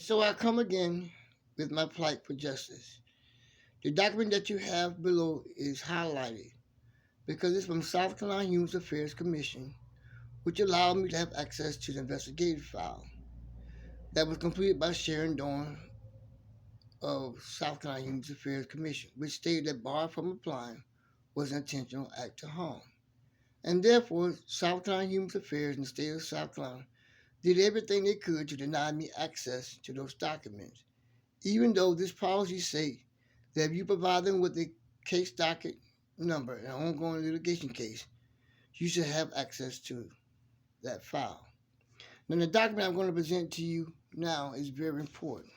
So I come again with my plight for justice. The document that you have below is highlighted because it's from South Carolina Human Affairs Commission, which allowed me to have access to the investigative file that was completed by Sharon Dawn of South Carolina Human Affairs Commission, which stated that bar from applying was an intentional act to harm. And therefore, South Carolina Human Affairs in the state of South Carolina did everything they could to deny me access to those documents, even though this policy states that if you provide them with a case docket number, an ongoing litigation case, you should have access to that file. Now, the document I'm going to present to you now is very important.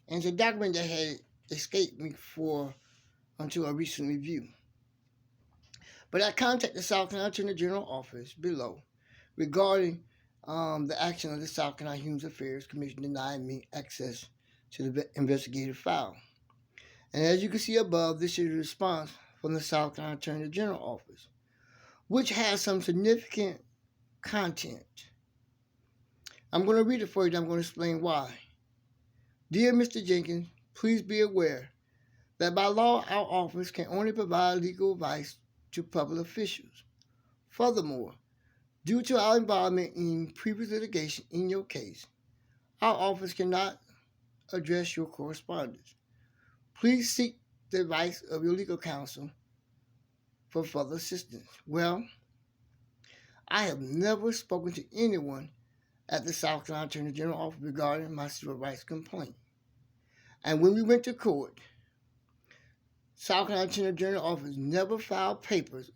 And it's a document that had escaped me for until a recent review. But I contacted the South Carolina Attorney General office below regarding the action of the South Carolina Human Affairs Commission denying me access to the investigative file. And as you can see above, this is a response from the South Carolina Attorney General office, which has some significant content. I'm going to read it for you, and I'm going to explain why. Dear Mr. Jenkins, please be aware that by law, our office can only provide legal advice to public officials. Furthermore, due to our involvement in previous litigation in your case, our office cannot address your correspondence. Please seek the advice of your legal counsel for further assistance. Well, I have never spoken to anyone at the South Carolina Attorney General office regarding my civil rights complaint. And when we went to court, South Carolina Attorney General office never filed papers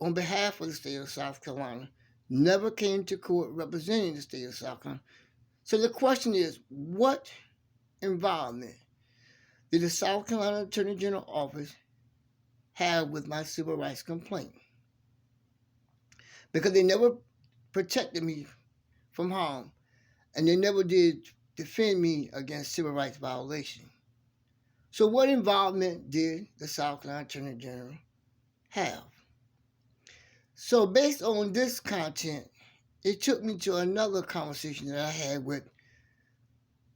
on behalf of the state of South Carolina, never came to court representing the state of South Carolina. So the question is, what involvement did the South Carolina Attorney General office have with my civil rights complaint? Because they never protected me from harm, and they never did defend me against civil rights violation. So what involvement did the South Carolina Attorney General have? So based on this content, it took me to another conversation that I had with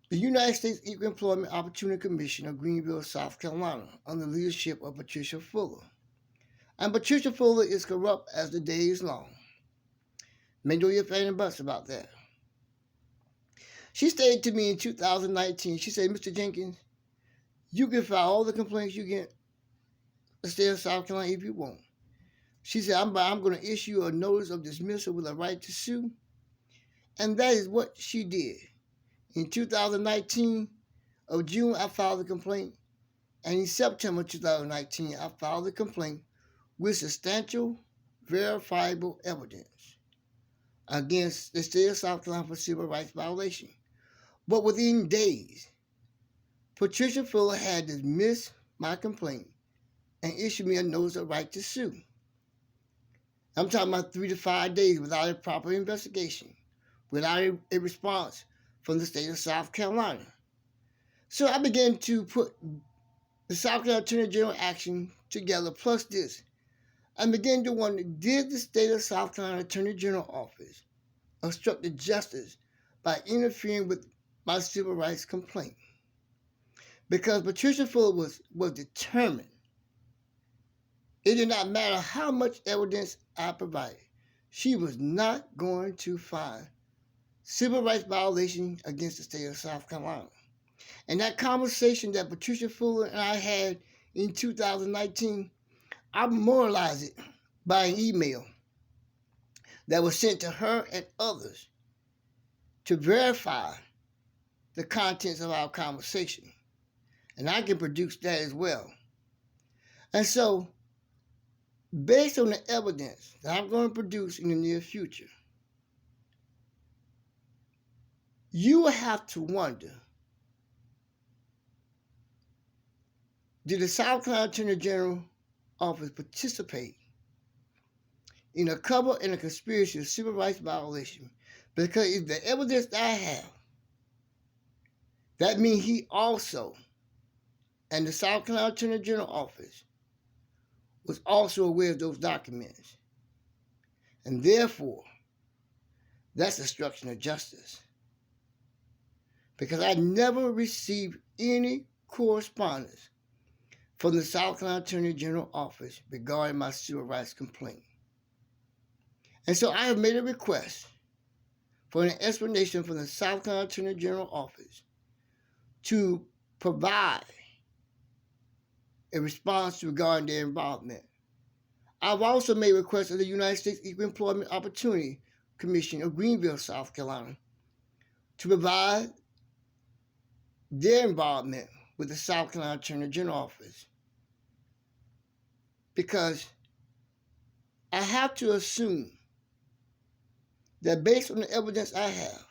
the United States Equal Employment Opportunity Commission of Greenville, South Carolina, under the leadership of Patricia Fuller. And Patricia Fuller is corrupt as the day is long. Make no ifs, ands, and buts about that. She stated to me in 2019, she said, Mr. Jenkins, you can file all the complaints you get in the state of South Carolina if you want. She said, I'm going to issue a notice of dismissal with a right to sue. And that is what she did. In 2019, of June, I filed the complaint. And in September 2019, I filed the complaint with substantial, verifiable evidence against the state of South Carolina for civil rights violation. But within days, Patricia Fuller had dismissed my complaint and issued me a notice of right to sue. I'm talking about 3 to 5 days without a proper investigation, without a response from the state of South Carolina. So I began to put the South Carolina Attorney General action together, plus this. I began to wonder, did the state of South Carolina Attorney General office obstruct the justice by interfering with my civil rights complaint? Because Patricia Fuller was determined. It did not matter how much evidence I provided. She was not going to find civil rights violation against the state of South Carolina. And that conversation that Patricia Fuller and I had in 2019, I memorialized it by an email that was sent to her and others to verify the contents of our conversation. And I can produce that as well. And so, based on the evidence that I'm going to produce in the near future, you will have to wonder, did the South Carolina Attorney General office participate in a cover and a conspiracy of civil rights violation? Because if the evidence that I have, that means he also, and the South Carolina Attorney General office, was also aware of those documents. And therefore, that's obstruction of justice. because I never received any correspondence from the South Carolina Attorney General office regarding my civil rights complaint. And so I have made a request for an explanation from the South Carolina Attorney General office to provide a response regarding their involvement. I've also made requests of the United States Equal Employment Opportunity Commission of Greenville, South Carolina, to provide their involvement with the South Carolina Attorney General office. Because I have to assume that based on the evidence I have,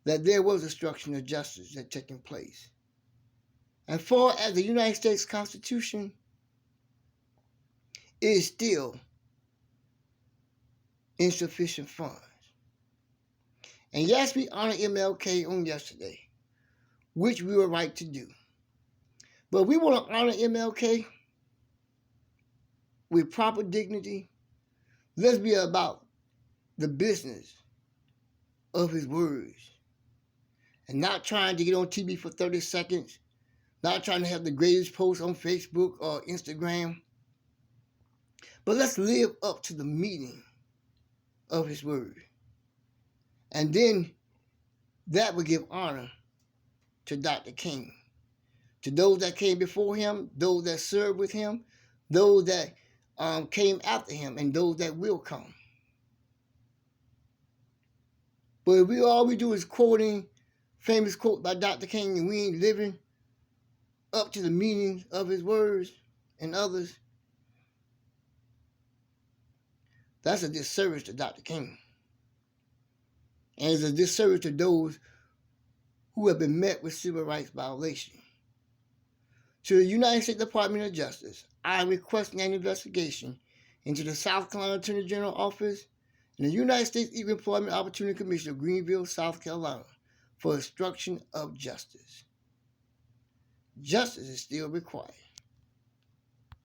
that there was obstruction of justice that taking place. And far as the United States Constitution is still insufficient funds. And yes, we honored MLK on yesterday, which we were right to do. But we want to honor MLK with proper dignity. Let's be about the business of his words and not trying to get on TV for 30 seconds, not trying to have the greatest post on Facebook or Instagram. But let's live up to the meaning of his word. And then that will give honor to Dr. King, to those that came before him, those that served with him, those that came after him, and those that will come. But if all we do is quoting famous quote by Dr. King and we ain't living up to the meaning of his words and others, that's a disservice to Dr. King. And it's a disservice to those who have been met with civil rights violation. To the United States Department of Justice, I am requesting an investigation into the South Carolina Attorney General office and the United States Equal Employment Opportunity Commission of Greenville, South Carolina, for obstruction of justice. Justice is still required.